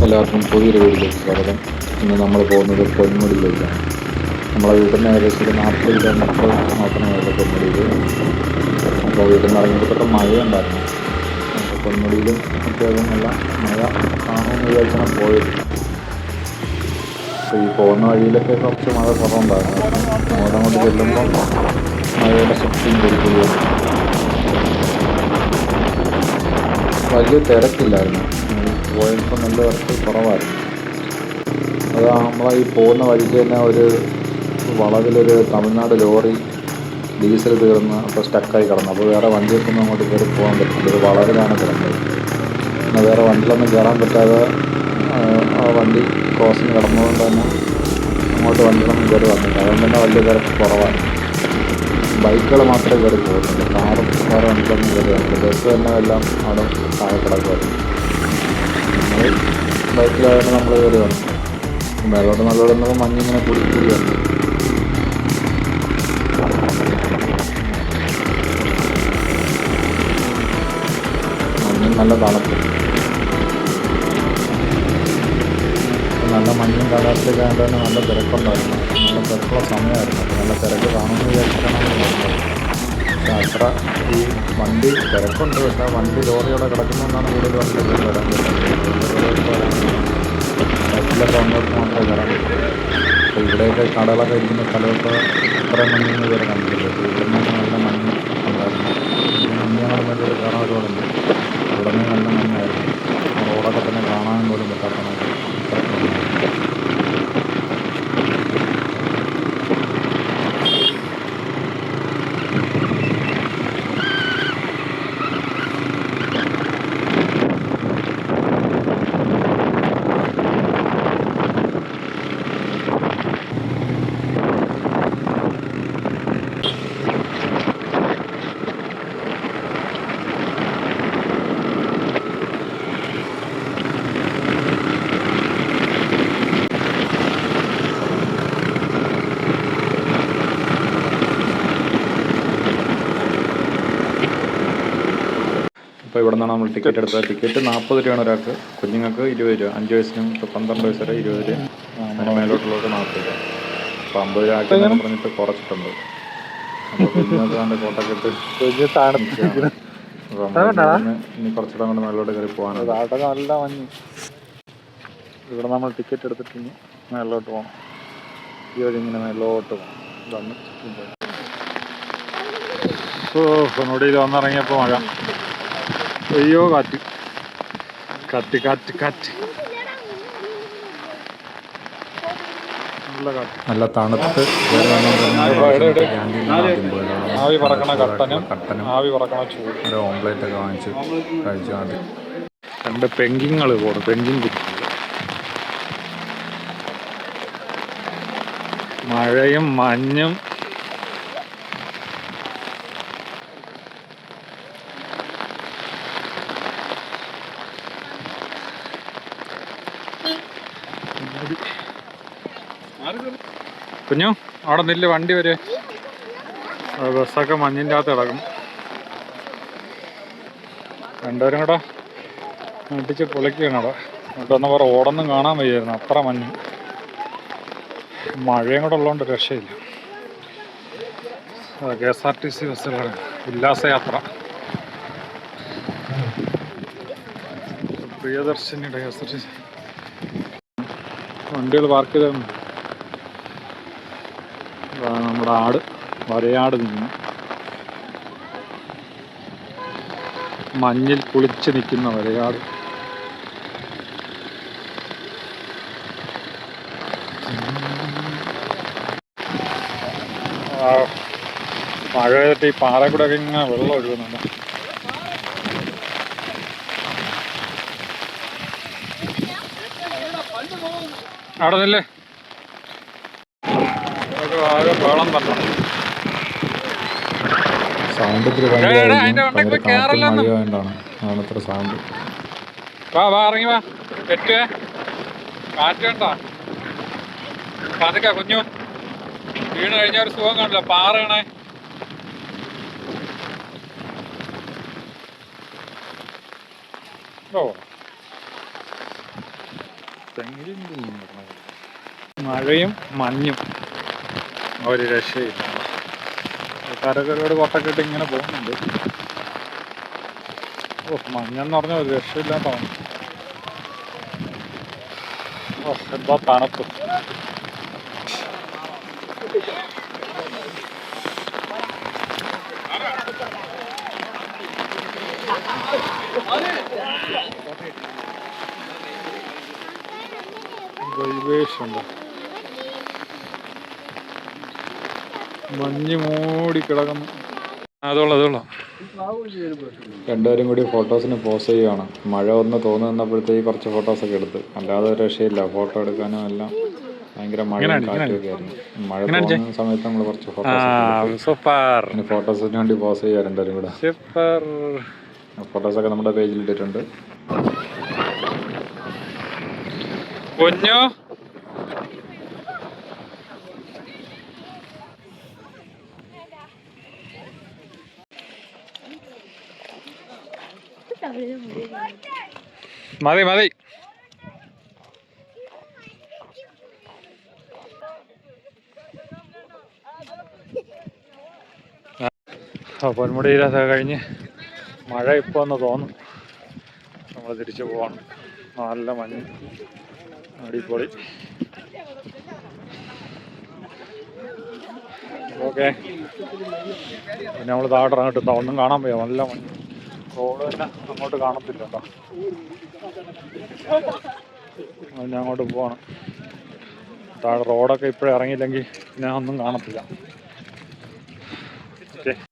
എല്ലാവർക്കും പുതിയൊരു വീഡിയോയിലേക്ക് സ്വാഗതം. ഇന്ന് നമ്മൾ പോകുന്നത് പൊന്മുടിയിലേക്കാണ്. നമ്മളെ വീട്ടിൽ നിന്ന് ഏകദേശം ഒരു 40 കിലോമീറ്റർ മാത്രമേ പൊന്മുടിയിൽ. അപ്പോൾ വീട്ടിൽ നിന്ന് ഇറങ്ങിയിട്ട് പെട്ടെന്ന് മഴയുണ്ടായിരുന്നു. അപ്പോൾ പൊന്മുടിയിലും അത്യാവശ്യം നല്ല മഴ കാണുമെന്ന് വിചാരിച്ചാണ് പോയത്. അപ്പോൾ ഈ പോകുന്ന വഴിയിലൊക്കെ കുറച്ച് മഴ കുറവുണ്ടായിരുന്നു. അങ്ങോട്ടങ്ങോട്ട് ചെല്ലുമ്പോൾ മഴയുടെ ശക്തിയും കൂടിക്കൂടിയാണ്. വലിയ തിരക്കില്ലായിരുന്നു. പോയപ്പോൾ നല്ല തിരക്ക് കുറവായിരുന്നു. അത് നമ്മളെ ഈ പോകുന്ന വഴിക്ക് തന്നെ ഒരു വളവിലൊരു തമിഴ്നാട് ലോറി ഡീസൽ തീർന്ന് അപ്പോൾ സ്റ്റക്കായി കിടന്നു. അപ്പോൾ വേറെ വണ്ടിയൊന്നും അങ്ങോട്ട് കയറി പോകാൻ പറ്റില്ല. ഒരു വളവിലാണ് കിടന്നത്. പിന്നെ വേറെ വണ്ടിയിലൊന്നും കയറാൻ പറ്റാതെ ആ വണ്ടി ക്രോസിങ് കിടന്നതുകൊണ്ട് തന്നെ അങ്ങോട്ട് വണ്ടികളൊന്നും കയറി വന്നില്ല. അതുകൊണ്ട് തന്നെ വലിയ തിരക്ക് കുറവാണ്. ബൈക്കുകൾ മാത്രമേ കയറി പോകുന്നുള്ളൂ. കാറും വേറെ വണ്ടികളൊന്നും കയറി വന്നില്ല. ബസ് തന്നെ എല്ലാം അവിടെ താഴെ കിടക്കുമായിരുന്നു. നമ്മൾ ബൈക്കിലായിരുന്നു നമ്മൾ കയറി വന്നു. മേലോട്ട് നല്ലോണം മഞ്ഞിങ്ങനെ കൂടി വന്നു. മഞ്ഞും നല്ല തണുപ്പ്, നല്ല മഞ്ഞും കാലാവസ്ഥയൊക്കെ ആയതുകൊണ്ട് തന്നെ നല്ല തിരക്കുണ്ടായിരുന്നു. നല്ല തിരക്കുള്ള സമയമായിരുന്നു. അപ്പോൾ നല്ല തിരക്ക് കാണുമെന്ന് വിചാരിച്ചിട്ടാണ് നോക്കുന്നത്. പക്ഷെ അത്ര ഈ വണ്ടി തിരക്കുണ്ട്. പക്ഷേ വണ്ടി ലോറിയോടെ കിടക്കുന്നതുകൊണ്ടാണ് കൂടുതൽ വണ്ടി വരാൻ പറ്റുന്നത്. ബസ്സിലൊക്കെ വന്നവർക്ക് മാത്രമേ കയറാൻ പറ്റുള്ളൂ. അപ്പോൾ ഇവിടെയൊക്കെ കടകളൊക്കെ ഇരിക്കുന്ന സ്ഥലമൊക്കെ അത്രയും മഞ്ഞൊന്നും ഇതുവരെ കണ്ടിട്ടില്ല. അപ്പോൾ ഇവിടെ നിന്ന് നല്ല മഞ്ഞ് ഉണ്ടായിരുന്നു. മഞ്ഞുകൾ മേലോട്ട് കയറാൻ ഒരുപാടുണ്ട്. ഇവിടെ നിന്ന് നല്ല മഞ്ഞായിരുന്നു. റോഡൊക്കെ തന്നെ കാണാൻ പോലും പറ്റാത്ത അപ്പോൾ ഇവിടെ നിന്നാണ് നമ്മൾ ടിക്കറ്റ് എടുത്തത്. ടിക്കറ്റ് 40 രൂപയാണ് ഒരാൾക്ക്. കുഞ്ഞുങ്ങൾക്ക് 20 രൂപ. 5 വയസ്സിനും ഇപ്പോൾ 12 വയസ്സ് വരെ 20 രൂപ. അതിന് മേലോട്ടുള്ളവർക്ക് 40 രൂപ. അപ്പോൾ 50 രൂപ ആക്കിയെന്ന് പറഞ്ഞിട്ട് കുറച്ചിട്ടുണ്ട്. അപ്പോൾ കുഞ്ഞുങ്ങൾക്ക് കണ്ട് കോട്ടൊക്കെ ഇട്ട് ഇനി കുറച്ചിടം കൊണ്ട് മേലോട്ട് കയറി പോകാനാണ്. നല്ല മഞ്ഞ്. ഇവിടെ നമ്മൾ ടിക്കറ്റ് എടുത്തിട്ട് മേലോട്ട് പോകണം. ഈ വഴി ഇങ്ങനെ മേലോട്ട് പോകണം. ഇതാണ് പൊന്മുടിയിൽ വന്നിറങ്ങിയപ്പോൾ മഴ. അയ്യോ കാറ്റ് കാറ്റ് കാറ്റ് കാറ്റ് നല്ല കാറ്റ്. നല്ല തണുത്ത് ആവി പറക്കണ കട്ടനും ആവി പറക്കണ ചൂട്. ഒരു ഓംപ്ലേറ്റ് ഒക്കെ വാങ്ങിച്ച് കഴിച്ചാൽ മതി. 2 പെങ്കിങ്ങൾ പോടും. പെങ്കിൻ കുട്ടികൾ. മഴയും മഞ്ഞും കുഞ്ഞു അവിടെ നില്ല്. വണ്ടി വരെ ബസ്സൊക്കെ മഞ്ഞിൻ്റെ അകത്ത് കിടക്കും. രണ്ടുപേരും കൂടെ അടിച്ച് പൊളിക്കുകയാണ് അവിടെ. എന്നിട്ടൊന്ന് പറ ഓടൊന്നും കാണാൻ വയ്യായിരുന്നു. അത്ര മഞ്ഞ്. മഴയും കൂടെ ഉള്ളതുകൊണ്ട് രക്ഷയില്ല. KSRTC ബസ്സുകളാണ്. ഉല്ലാസയാത്ര. പ്രിയദർശിനിയുടെ KSRTC വണ്ടികൾ പാർക്ക് ചെയ്തിട്ടുണ്ട്. നമ്മുടെ ആട് വരയാട് നിൽക്കുന്നു. മഞ്ഞിൽ കുളിച്ച് നിൽക്കുന്ന വരയാട്. മഴ പെയ്തിട്ട് ഈ പാറ കൂടെ ഒക്കെ ഇങ്ങനെ വെള്ളം ഒഴുകുന്നുണ്ട്. അവിടെ നില്ലേ. ആകെ വെള്ളം തരണം. സൗണ്ട് ഇത്തിരി മഴയായതുകൊണ്ടാണ് അത്ര സൗണ്ട്. വാ ഇറങ്ങി വാ. കെട്ടുവേ കാറ്റ് കണ്ടോ. പതുക്കെ കുഞ്ഞു. വീണ് കഴിഞ്ഞ ഒരു സുഖം കാണില്ല. പാറയണേ. ഓ മഴയും മഞ്ഞും ഒരു രക്ഷയില്ല. കരകരോട് കൊട്ടൊക്കെ ഇട്ട് ഇങ്ങനെ പോകുന്നുണ്ട്. ഓ, മഞ്ഞെന്ന് പറഞ്ഞാൽ ഒരു രക്ഷയില്ലാത്തതാണ്. ഓ, എന്താ തണുപ്പ്. വൈവേഷുണ്ട്. മഞ്ഞ് മൂടി കിടക്കുന്നു. അതുള്ള രണ്ടുപേരും കൂടി ഫോട്ടോസിന് പോസ് ചെയ്യുകയാണ്. മഴ ഒന്ന് തോന്നുന്നപ്പോഴത്തേക്ക് കുറച്ച് ഫോട്ടോസൊക്കെ എടുത്ത്. അല്ലാതെ ഒരു രക്ഷയില്ല, ഫോട്ടോ എടുക്കാനും എല്ലാം ഭയങ്കര മഴയും കാറ്റുമൊക്കെ ആയിരുന്നു. മഴ തോന്നുന്ന സമയത്ത് നമ്മൾ കുറച്ച് ഫോട്ടോസ് ഫോട്ടോസിന് വേണ്ടി പോസ് ചെയ്യുക രണ്ടുപേരും കൂടെ. ഫോട്ടോസൊക്കെ നമ്മുടെ പേജിൽ ഇട്ടിട്ടുണ്ട്. കുഞ്ഞു മതി മതി. പൊന്മുടിയിലൊക്കെ കഴിഞ്ഞ് മഴ ഇപ്പോൾ ഒന്ന് തോന്നും. നമ്മൾ തിരിച്ചു പോകണം. നല്ല മഞ്ഞ്, അടിപൊളി. ഓക്കെ, പിന്നെ നമ്മൾ താഴോട്ട് ഇറങ്ങിട്ട് ഒന്നും കാണാൻ പോയാ. നല്ല മഞ്ഞ്, റോഡ് തന്നെ അങ്ങോട്ട് കാണത്തില്ല കേട്ടോ. ഞാൻ അങ്ങോട്ട് പോവാണ്. താഴെ റോഡൊക്കെ ഇപ്പോഴും ഇറങ്ങിയില്ലെങ്കിൽ ഞാൻ ഒന്നും കാണത്തില്ല. ഓക്കെ.